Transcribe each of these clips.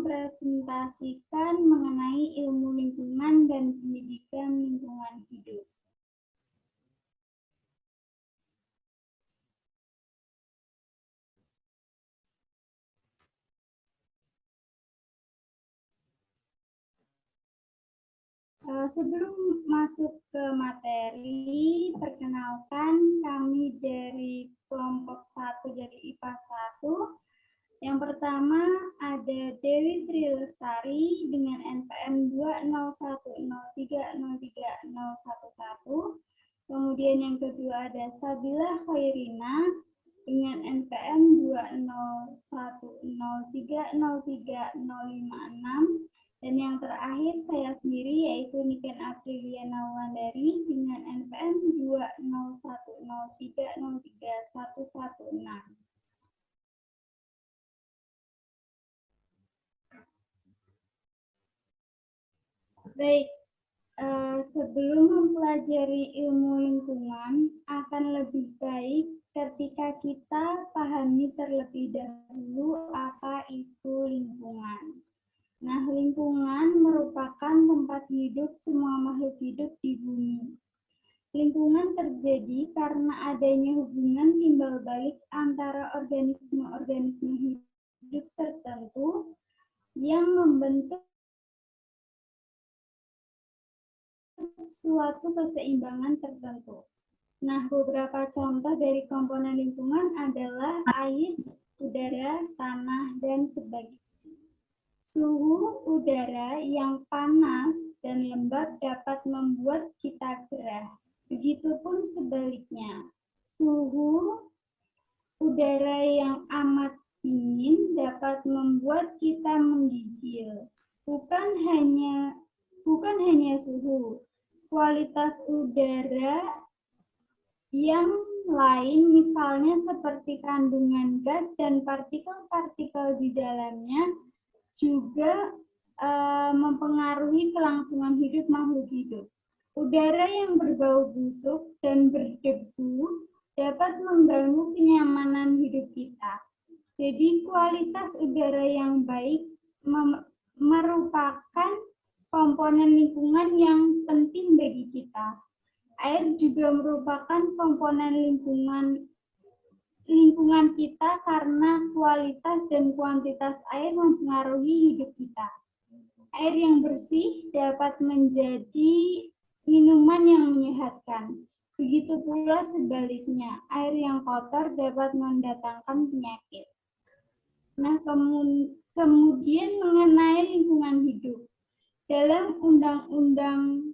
mempresentasikan mengenai ilmu lingkungan dan pendidikan lingkungan hidup. Sebelum masuk ke materi, perkenalkan kami dari kelompok 1 dari IPA 1. Yang pertama ada Dewi Tri Lestari dengan NPM 20103030011. Kemudian yang kedua ada Sabila Khairina dengan NPM 20103030056. Dan yang terakhir saya sendiri yaitu Niken Apriliana Wulandari dengan NPM 20103031116. Baik, sebelum mempelajari ilmu lingkungan akan lebih baik ketika kita pahami terlebih dahulu apa itu lingkungan. Nah, lingkungan merupakan tempat hidup semua makhluk hidup di bumi. Lingkungan terjadi karena adanya hubungan timbal balik antara organisme-organisme hidup tertentu yang membentuk suatu keseimbangan tertentu. Nah, beberapa contoh dari komponen lingkungan adalah air, udara, tanah, dan sebagainya. Suhu udara yang panas dan lembab dapat membuat kita gerah. Begitupun sebaliknya, suhu udara yang amat dingin dapat membuat kita menggigil. Bukan hanya suhu, kualitas udara yang lain misalnya seperti kandungan gas dan partikel-partikel di dalamnya juga mempengaruhi kelangsungan hidup makhluk hidup. Udara yang berbau busuk dan berdebu dapat mengganggu kenyamanan hidup kita. Jadi kualitas udara yang baik merupakan komponen lingkungan yang penting bagi kita. Air juga merupakan komponen lingkungan kita karena kualitas dan kuantitas air mempengaruhi hidup kita. Air yang bersih dapat menjadi minuman yang menyehatkan. Begitu pula sebaliknya, air yang kotor dapat mendatangkan penyakit. Nah, kemudian mengenai lingkungan hidup. Dalam Undang-Undang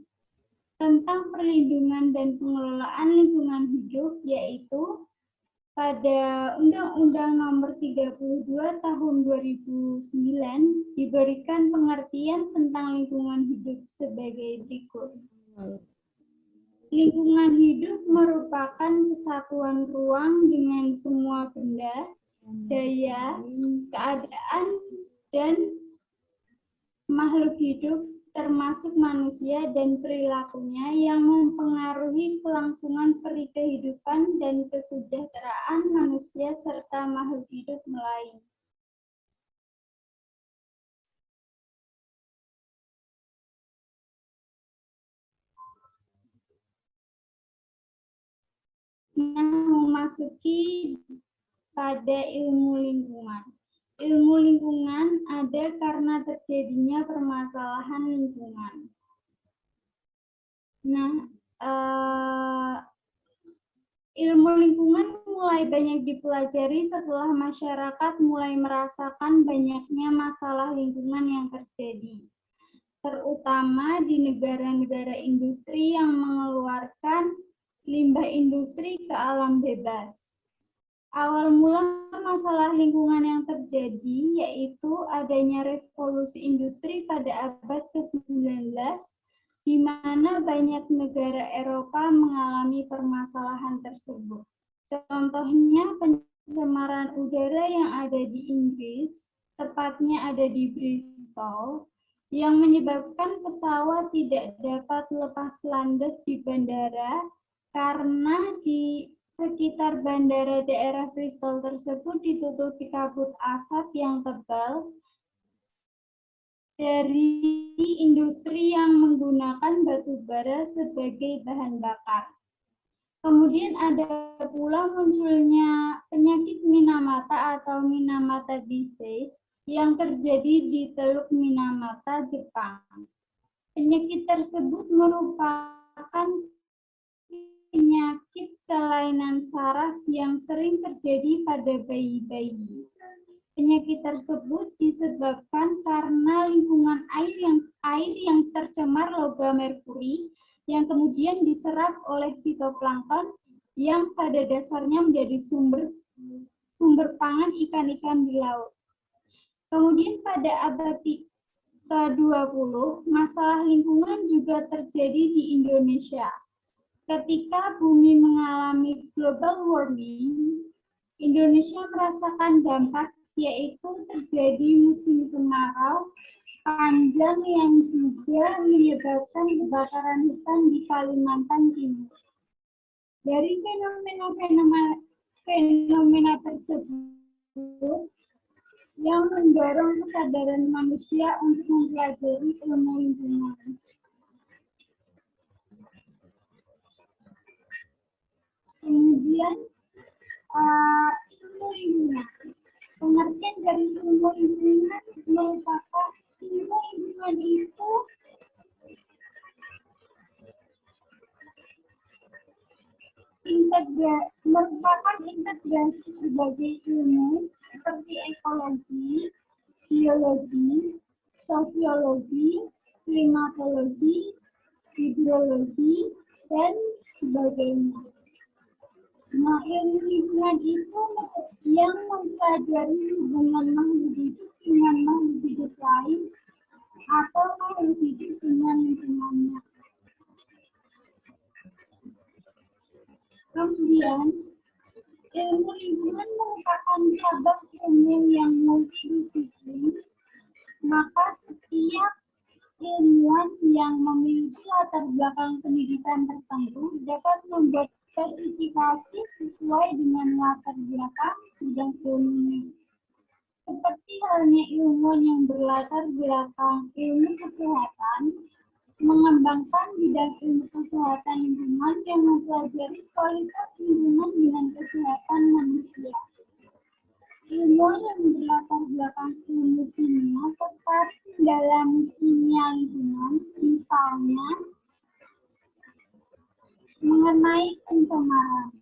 tentang Perlindungan dan Pengelolaan Lingkungan Hidup, yaitu pada Undang-Undang Nomor 32 Tahun 2009 diberikan pengertian tentang lingkungan hidup sebagai berikut. Lingkungan hidup merupakan kesatuan ruang dengan semua benda, daya, keadaan, dan makhluk hidup termasuk manusia dan perilakunya yang mempengaruhi kelangsungan kehidupan dan kesejahteraan manusia serta makhluk hidup lain. Nah, memasuki pada ilmu lingkungan. Ilmu lingkungan ada karena terjadinya permasalahan lingkungan. Nah, ilmu lingkungan mulai banyak dipelajari setelah masyarakat mulai merasakan banyaknya masalah lingkungan yang terjadi, terutama di negara-negara industri yang mengeluarkan limbah industri ke alam bebas. Awal mula masalah lingkungan yang terjadi yaitu adanya revolusi industri pada abad ke-19, di mana banyak negara Eropa mengalami permasalahan tersebut. Contohnya pencemaran udara yang ada di Inggris, tepatnya ada di Bristol, yang menyebabkan pesawat tidak dapat lepas landas di bandara karena di sekitar bandara daerah Bristol tersebut ditutupi kabut asap yang tebal dari industri yang menggunakan batu bara sebagai bahan bakar. Kemudian ada pula munculnya penyakit Minamata atau Minamata disease yang terjadi di Teluk Minamata, Jepang. Penyakit tersebut merupakan penyakit kelainan saraf yang sering terjadi pada bayi-bayi. Penyakit tersebut disebabkan karena lingkungan air yang tercemar logam merkuri yang kemudian diserap oleh fitoplankton yang pada dasarnya menjadi sumber pangan ikan-ikan di laut. Kemudian pada abad ke-20, masalah lingkungan juga terjadi di Indonesia. Ketika bumi mengalami global warming, Indonesia merasakan dampak, yaitu terjadi musim kemarau panjang yang juga menyebabkan kebakaran hutan di Kalimantan Timur. Dari fenomena tersebut yang mendorong kesadaran manusia untuk mempelajari ilmu lingkungan. Kemudian ilmu lingkungan. Pengertian dari ilmu lingkungan merupakan ilmu lingkungan itu merupakan integrasi berbagai ilmu seperti ekologi, biologi, sosiologi, klimatologi, hidrologi, dan sebagainya. Nah, ilmu lingkungan itu yang mempelajari hubungan makhluk hidup dengan makhluk hidup lain atau makhluk hidup dengan lingkungannya. Kemudian, ilmu lingkungan merupakan cabang ilmu yang multidisiplin, maka setiap ilmuwan yang memiliki latar belakang pendidikan tertentu dapat membuat spesifikasi sesuai dengan latar belakang bidang ilmunya. Seperti halnya ilmuwan yang berlatar belakang ilmu kesehatan, mengembangkan bidang ilmu kesehatan lingkungan yang mempelajari kualitas lingkungan dengan kesehatan manusia. Ilmuwan yang berlatar belakang ilmu kimia tepat dalam kimia lingkungan, misalnya mengenai pencemaran.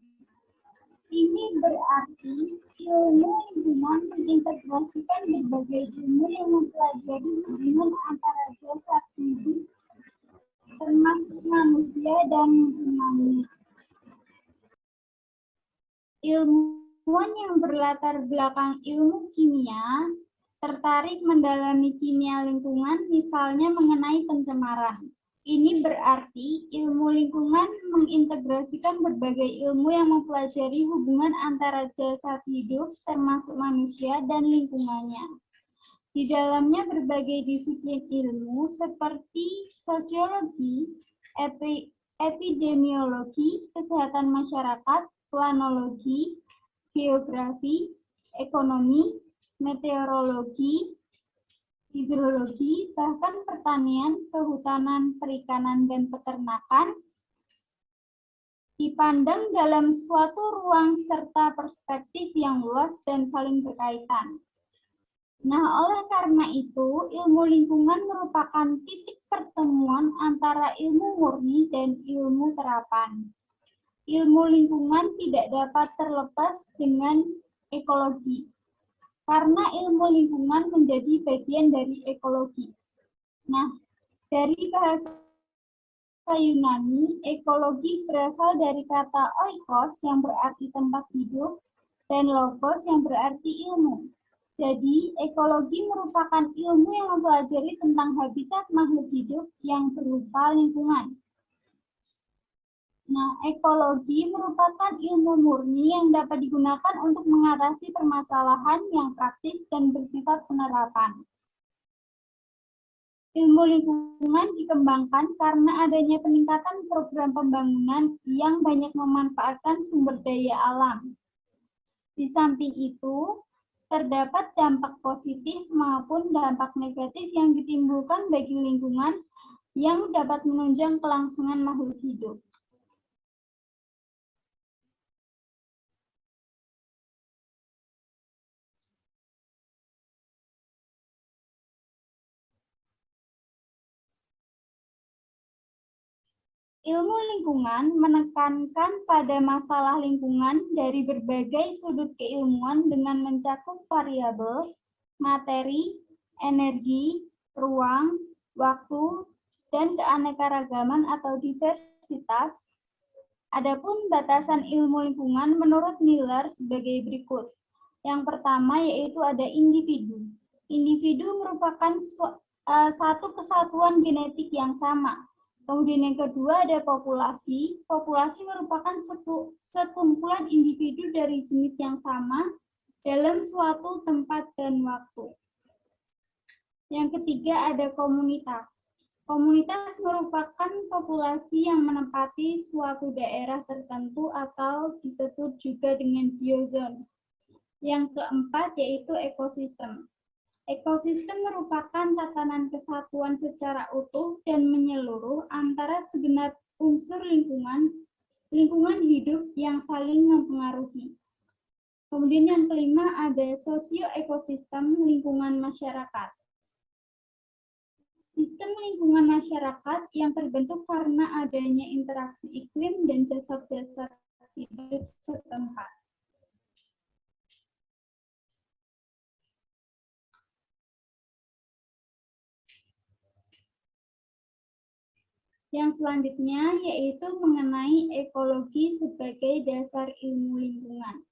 Ini berarti ilmu lingkungan mengintegrasikan berbagai ilmu yang mempelajari hubungan antara jasad hidup termasuk manusia dan lingkungannya. Ilmuwan yang berlatar belakang ilmu kimia tertarik mendalami kimia lingkungan, misalnya mengenai pencemaran. Ini berarti ilmu lingkungan mengintegrasikan berbagai ilmu yang mempelajari hubungan antara jasad hidup termasuk manusia dan lingkungannya. Di dalamnya berbagai disiplin ilmu seperti sosiologi, epidemiologi, kesehatan masyarakat, planologi, geografi, ekonomi, meteorologi, hidrologi, bahkan pertanian, kehutanan, perikanan, dan peternakan dipandang dalam suatu ruang serta perspektif yang luas dan saling berkaitan. Nah, oleh karena itu, ilmu lingkungan merupakan titik pertemuan antara ilmu murni dan ilmu terapan. Ilmu lingkungan tidak dapat terlepas dengan ekologi, karena ilmu lingkungan menjadi bagian dari ekologi. Nah, dari bahasa Yunani, ekologi berasal dari kata oikos yang berarti tempat hidup dan logos yang berarti ilmu. Jadi, ekologi merupakan ilmu yang mempelajari tentang habitat makhluk hidup yang berupa lingkungan. Nah, ekologi merupakan ilmu murni yang dapat digunakan untuk mengatasi permasalahan yang praktis dan bersifat penerapan. Ilmu lingkungan dikembangkan karena adanya peningkatan program pembangunan yang banyak memanfaatkan sumber daya alam. Di samping itu, terdapat dampak positif maupun dampak negatif yang ditimbulkan bagi lingkungan yang dapat menunjang kelangsungan makhluk hidup. Ilmu lingkungan menekankan pada masalah lingkungan dari berbagai sudut keilmuan dengan mencakup variabel, materi, energi, ruang, waktu, dan keanekaragaman atau diversitas. Adapun batasan ilmu lingkungan menurut Miller sebagai berikut. Yang pertama yaitu ada individu. Individu merupakan satu kesatuan genetik yang sama. Kemudian yang kedua ada populasi. Populasi merupakan sekumpulan individu dari jenis yang sama dalam suatu tempat dan waktu. Yang ketiga ada komunitas. Komunitas merupakan populasi yang menempati suatu daerah tertentu atau disebut juga dengan biozon. Yang keempat yaitu ekosistem. Ekosistem merupakan tatanan kesatuan secara utuh dan menyeluruh antara segenap unsur lingkungan hidup yang saling mempengaruhi. Kemudian yang kelima ada sosioekosistem lingkungan masyarakat. Sistem lingkungan masyarakat yang terbentuk karena adanya interaksi iklim dan jasad-jasad hidup setempat. Yang selanjutnya yaitu mengenai ekologi sebagai dasar ilmu lingkungan.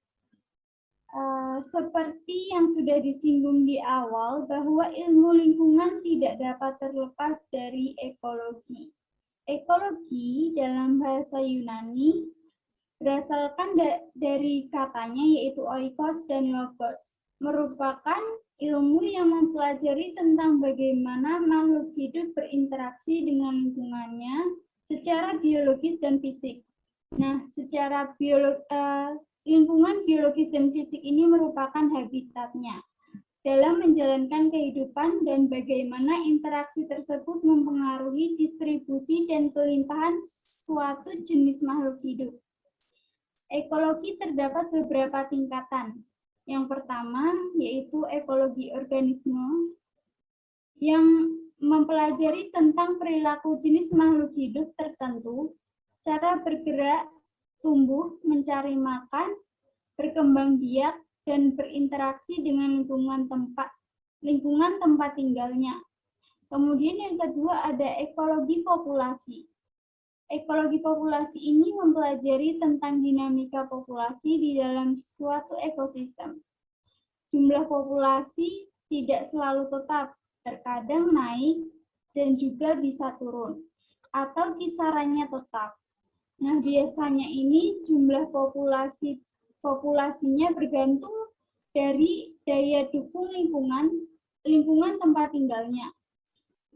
Seperti yang sudah disinggung di awal, bahwa ilmu lingkungan tidak dapat terlepas dari ekologi. Ekologi dalam bahasa Yunani berasalkan dari katanya yaitu oikos dan logos, merupakan ilmu yang mempelajari tentang bagaimana makhluk hidup berinteraksi dengan lingkungannya secara biologis dan fisik. Nah, secara lingkungan biologis dan fisik ini merupakan habitatnya dalam menjalankan kehidupan dan bagaimana interaksi tersebut mempengaruhi distribusi dan kelimpahan suatu jenis makhluk hidup. Ekologi terdapat beberapa tingkatan. Yang pertama yaitu ekologi organisme yang mempelajari tentang perilaku jenis makhluk hidup tertentu, cara bergerak, tumbuh, mencari makan, berkembang biak, dan berinteraksi dengan lingkungan tempat tinggalnya. Kemudian yang kedua ada ekologi populasi. Ekologi populasi ini mempelajari tentang dinamika populasi di dalam suatu ekosistem. Jumlah populasi tidak selalu tetap, terkadang naik dan juga bisa turun, atau kisarannya tetap. Nah, biasanya ini jumlah populasinya bergantung dari daya dukung lingkungan tempat tinggalnya.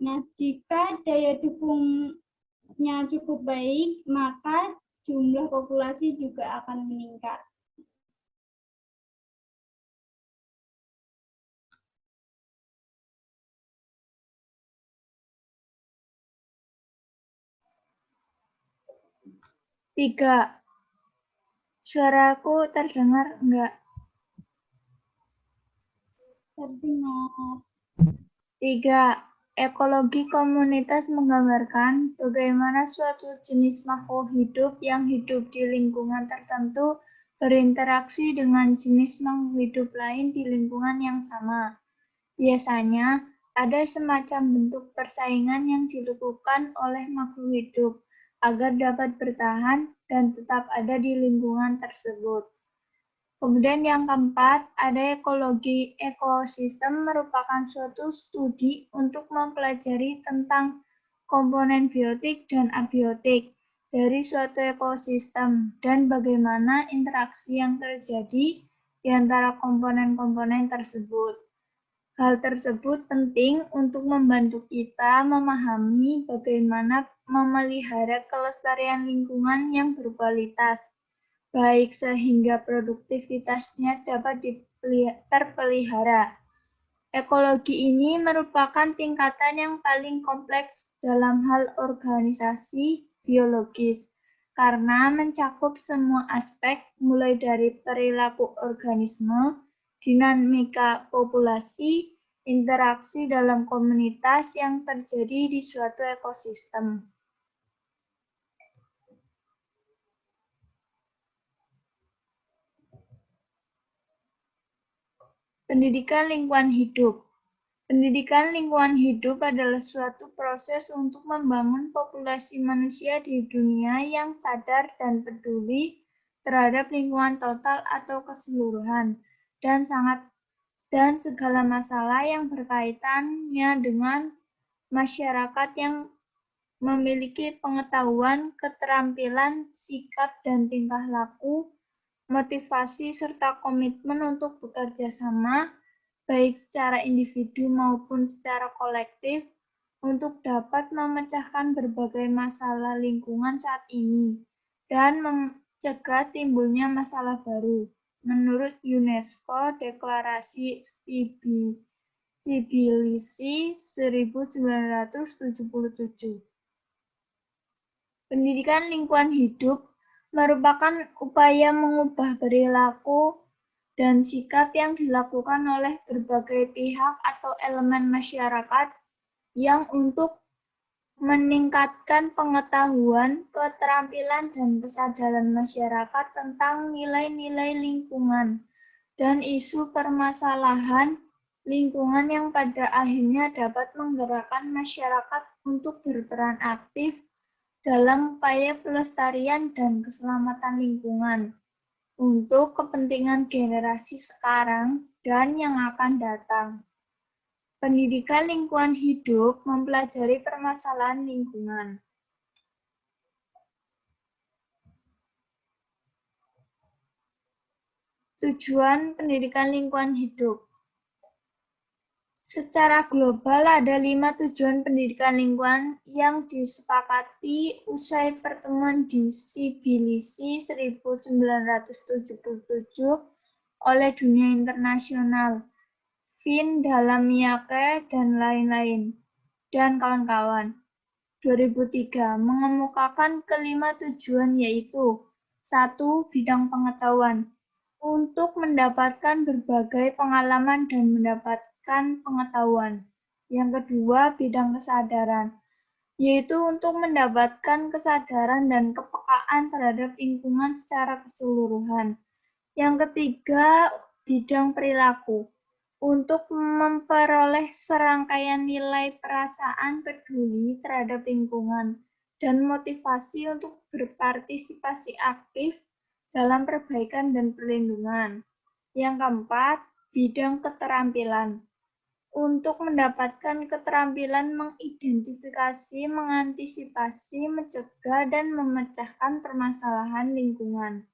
Nah, jika daya dukungnya cukup baik, maka jumlah populasi juga akan meningkat. Tiga. Suaraku terdengar enggak? Terdengar. 3. Ekologi komunitas menggambarkan bagaimana suatu jenis makhluk hidup yang hidup di lingkungan tertentu berinteraksi dengan jenis makhluk hidup lain di lingkungan yang sama. Biasanya, ada semacam bentuk persaingan yang dilakukan oleh makhluk hidup agar dapat bertahan dan tetap ada di lingkungan tersebut. Kemudian yang keempat, ada ekologi. Ekosistem merupakan suatu studi untuk mempelajari tentang komponen biotik dan abiotik dari suatu ekosistem dan bagaimana interaksi yang terjadi di antara komponen-komponen tersebut. Hal tersebut penting untuk membantu kita memahami bagaimana memelihara kelestarian lingkungan yang berkualitas, baik sehingga produktivitasnya dapat terpelihara. Ekologi ini merupakan tingkatan yang paling kompleks dalam hal organisasi biologis karena mencakup semua aspek mulai dari perilaku organisme, dinamika populasi, interaksi dalam komunitas yang terjadi di suatu ekosistem. Pendidikan lingkungan hidup. Pendidikan lingkungan hidup adalah suatu proses untuk membangun populasi manusia di dunia yang sadar dan peduli terhadap lingkungan total atau keseluruhan dan segala masalah yang berkaitannya dengan masyarakat yang memiliki pengetahuan, keterampilan, sikap, dan tingkah laku, motivasi, serta komitmen untuk bekerja sama, baik secara individu maupun secara kolektif, untuk dapat memecahkan berbagai masalah lingkungan saat ini dan mencegah timbulnya masalah baru. Menurut UNESCO, Deklarasi Tbilisi 1977. Pendidikan lingkungan hidup merupakan upaya mengubah perilaku dan sikap yang dilakukan oleh berbagai pihak atau elemen masyarakat yang untuk meningkatkan pengetahuan, keterampilan, dan kesadaran masyarakat tentang nilai-nilai lingkungan dan isu permasalahan lingkungan yang pada akhirnya dapat menggerakkan masyarakat untuk berperan aktif dalam upaya pelestarian dan keselamatan lingkungan untuk kepentingan generasi sekarang dan yang akan datang. Pendidikan lingkungan hidup mempelajari permasalahan lingkungan. Tujuan pendidikan lingkungan hidup. Secara global ada 5 tujuan pendidikan lingkungan yang disepakati usai pertemuan di Tbilisi 1977 oleh dunia internasional. Finn Dalamyake dan lain-lain, dan kawan-kawan. 2003 mengemukakan kelima tujuan yaitu 1. Bidang pengetahuan. Untuk mendapatkan berbagai pengalaman dan mendapatkan pengetahuan. Yang kedua, bidang kesadaran, yaitu untuk mendapatkan kesadaran dan kepekaan terhadap lingkungan secara keseluruhan. Yang ketiga, bidang perilaku, untuk memperoleh serangkaian nilai perasaan peduli terhadap lingkungan dan motivasi untuk berpartisipasi aktif dalam perbaikan dan perlindungan. Yang keempat, bidang keterampilan, untuk mendapatkan keterampilan mengidentifikasi, mengantisipasi, mencegah, dan memecahkan permasalahan lingkungan.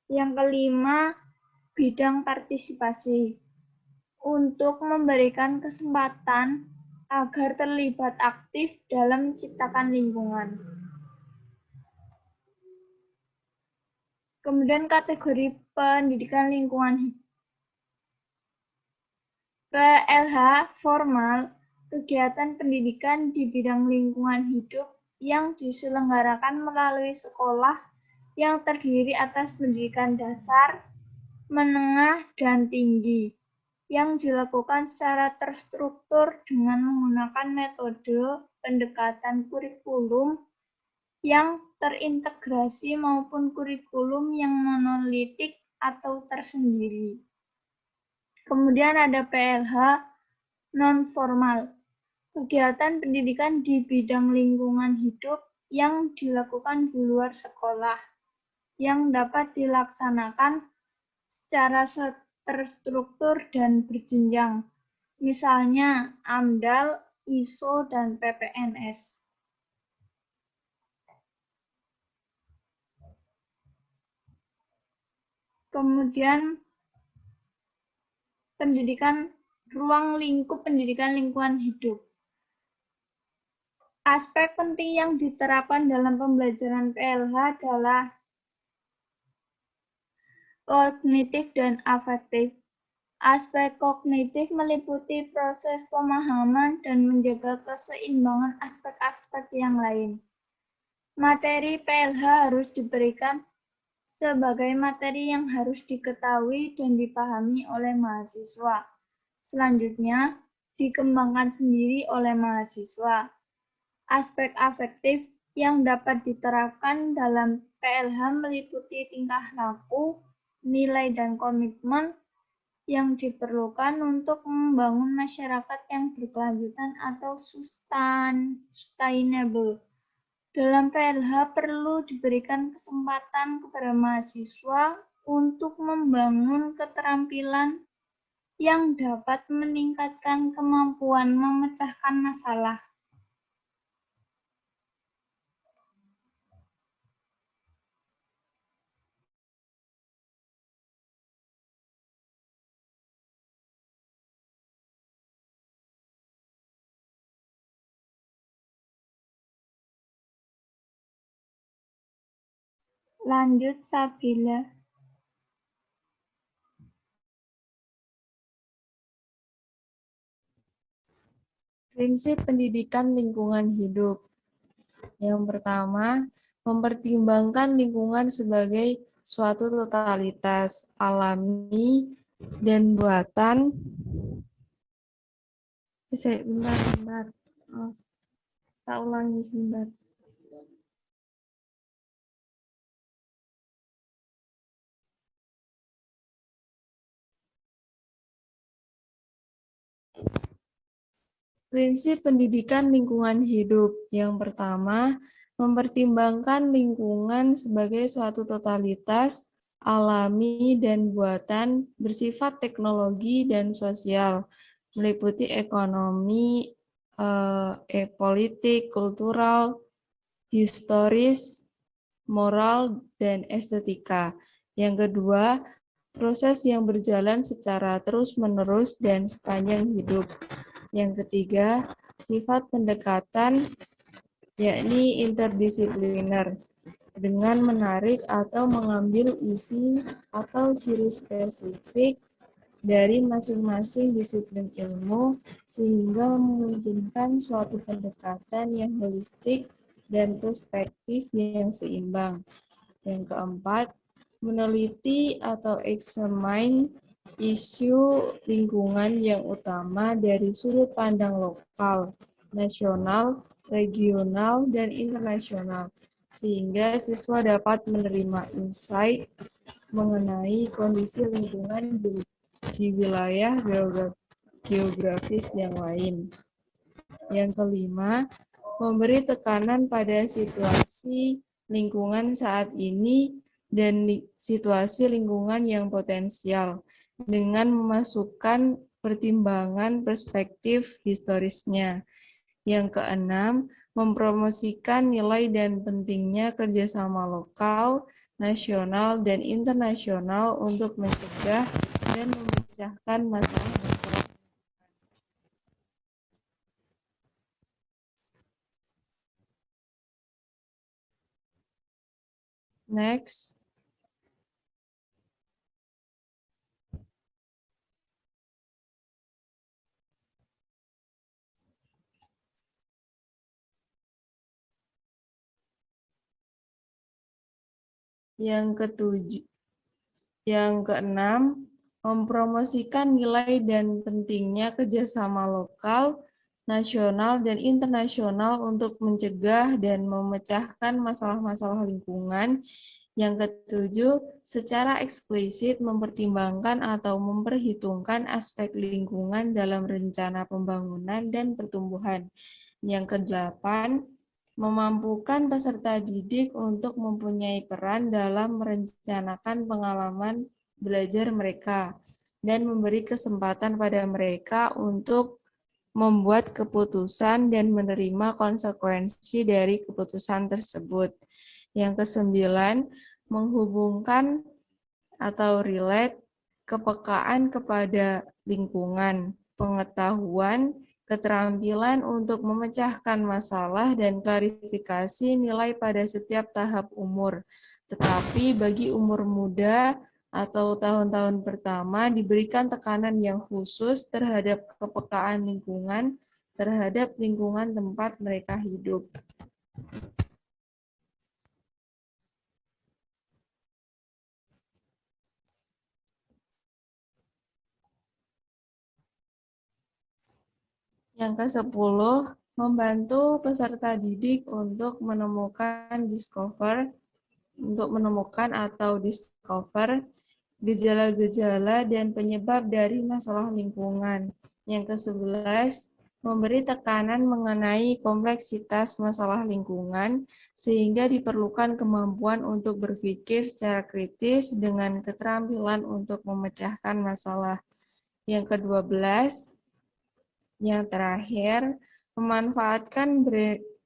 Yang kelima, bidang partisipasi, untuk memberikan kesempatan agar terlibat aktif dalam menciptakan lingkungan. Kemudian kategori pendidikan lingkungan hidup. PLH formal, kegiatan pendidikan di bidang lingkungan hidup yang diselenggarakan melalui sekolah yang terdiri atas pendidikan dasar, menengah, dan tinggi, yang dilakukan secara terstruktur dengan menggunakan metode pendekatan kurikulum yang terintegrasi maupun kurikulum yang monolitik atau tersendiri. Kemudian ada PLH non-formal, kegiatan pendidikan di bidang lingkungan hidup yang dilakukan di luar sekolah, yang dapat dilaksanakan secara terstruktur dan berjenjang, misalnya AMDAL, ISO, dan PPNS. Kemudian pendidikan ruang lingkup pendidikan lingkungan hidup. Aspek penting yang diterapkan dalam pembelajaran PLH adalah kognitif dan afektif. Aspek kognitif meliputi proses pemahaman dan menjaga keseimbangan aspek-aspek yang lain. Materi PLH harus diberikan sebagai materi yang harus diketahui dan dipahami oleh mahasiswa. Selanjutnya, dikembangkan sendiri oleh mahasiswa. Aspek afektif yang dapat diterapkan dalam PLH meliputi tingkah laku, nilai dan komitmen yang diperlukan untuk membangun masyarakat yang berkelanjutan atau sustainable. Dalam PLH perlu diberikan kesempatan kepada mahasiswa untuk membangun keterampilan yang dapat meningkatkan kemampuan memecahkan masalah. Lanjut, Sabila. Prinsip pendidikan lingkungan hidup. Yang pertama, mempertimbangkan lingkungan sebagai suatu totalitas alami dan buatan. Bentar. Tak ulangi sebentar. Prinsip pendidikan lingkungan hidup. Yang pertama, mempertimbangkan lingkungan sebagai suatu totalitas alami dan buatan bersifat teknologi dan sosial, meliputi ekonomi, politik, kultural, historis, moral, dan estetika. Yang kedua, proses yang berjalan secara terus-menerus dan sepanjang hidup. Yang ketiga, sifat pendekatan yakni interdisipliner dengan menarik atau mengambil isi atau ciri spesifik dari masing-masing disiplin ilmu sehingga memungkinkan suatu pendekatan yang holistik dan perspektif yang seimbang. Yang keempat, meneliti atau examine isu lingkungan yang utama dari sudut pandang lokal, nasional, regional, dan internasional, sehingga siswa dapat menerima insight mengenai kondisi lingkungan di wilayah geografis yang lain. Yang kelima, memberi tekanan pada situasi lingkungan saat ini dan situasi lingkungan yang potensial dengan memasukkan pertimbangan perspektif historisnya. Yang keenam, mempromosikan nilai dan pentingnya kerjasama lokal, nasional, dan internasional untuk mencegah dan memecahkan masalah-masalah. Next. Yang keenam, mempromosikan nilai dan pentingnya kerjasama lokal, nasional, dan internasional untuk mencegah dan memecahkan masalah-masalah lingkungan. Yang ketujuh, secara eksplisit mempertimbangkan atau memperhitungkan aspek lingkungan dalam rencana pembangunan dan pertumbuhan. Yang kedelapan, memampukan peserta didik untuk mempunyai peran dalam merencanakan pengalaman belajar mereka dan memberi kesempatan pada mereka untuk membuat keputusan dan menerima konsekuensi dari keputusan tersebut. Yang kesembilan, menghubungkan atau relate kepekaan kepada lingkungan, pengetahuan, keterampilan untuk memecahkan masalah, dan klarifikasi nilai pada setiap tahap umur. Tetapi bagi umur muda atau tahun-tahun pertama diberikan tekanan yang khusus terhadap kepekaan lingkungan terhadap lingkungan tempat mereka hidup. Yang ke-10, membantu peserta didik untuk menemukan atau discover gejala-gejala dan penyebab dari masalah lingkungan. Yang ke-11, memberi tekanan mengenai kompleksitas masalah lingkungan sehingga diperlukan kemampuan untuk berpikir secara kritis dengan keterampilan untuk memecahkan masalah. Yang ke-12, yang terakhir, memanfaatkan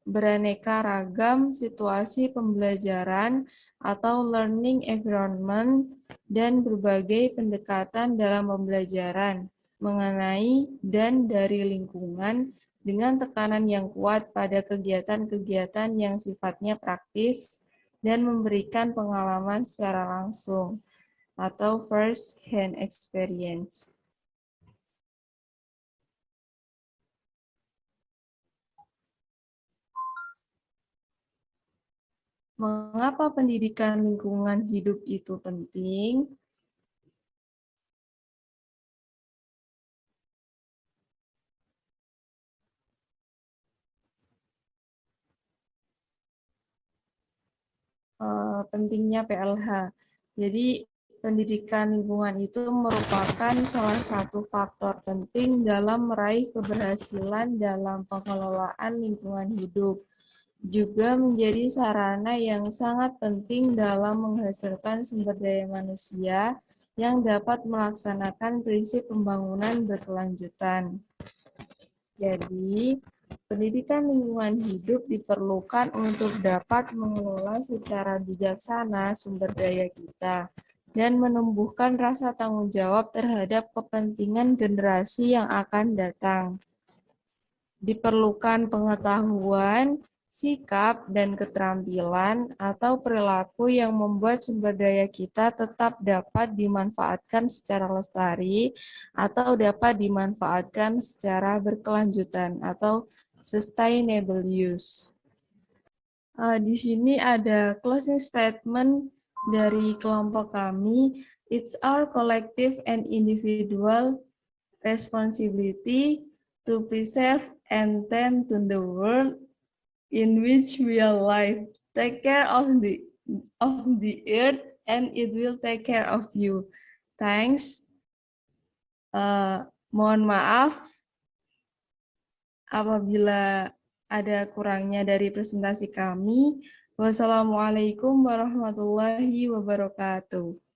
beraneka ragam situasi pembelajaran atau learning environment dan berbagai pendekatan dalam pembelajaran mengenai dan dari lingkungan dengan tekanan yang kuat pada kegiatan-kegiatan yang sifatnya praktis dan memberikan pengalaman secara langsung atau first hand experience. Mengapa pendidikan lingkungan hidup itu penting? Pentingnya PLH. Jadi, pendidikan lingkungan itu merupakan salah satu faktor penting dalam meraih keberhasilan dalam pengelolaan lingkungan hidup. Juga menjadi sarana yang sangat penting dalam menghasilkan sumber daya manusia yang dapat melaksanakan prinsip pembangunan berkelanjutan. Jadi, pendidikan lingkungan hidup diperlukan untuk dapat mengelola secara bijaksana sumber daya kita dan menumbuhkan rasa tanggung jawab terhadap kepentingan generasi yang akan datang. Diperlukan pengetahuan, sikap, dan keterampilan atau perilaku yang membuat sumber daya kita tetap dapat dimanfaatkan secara lestari atau dapat dimanfaatkan secara berkelanjutan atau sustainable use. Di sini ada closing statement dari kelompok kami. It's our collective and individual responsibility to preserve and tend to the world in which we are alive. Take care of the earth and it will take care of you. Thanks. Mohon maaf apabila ada kurangnya dari presentasi kami. Wassalamualaikum warahmatullahi wabarakatuh.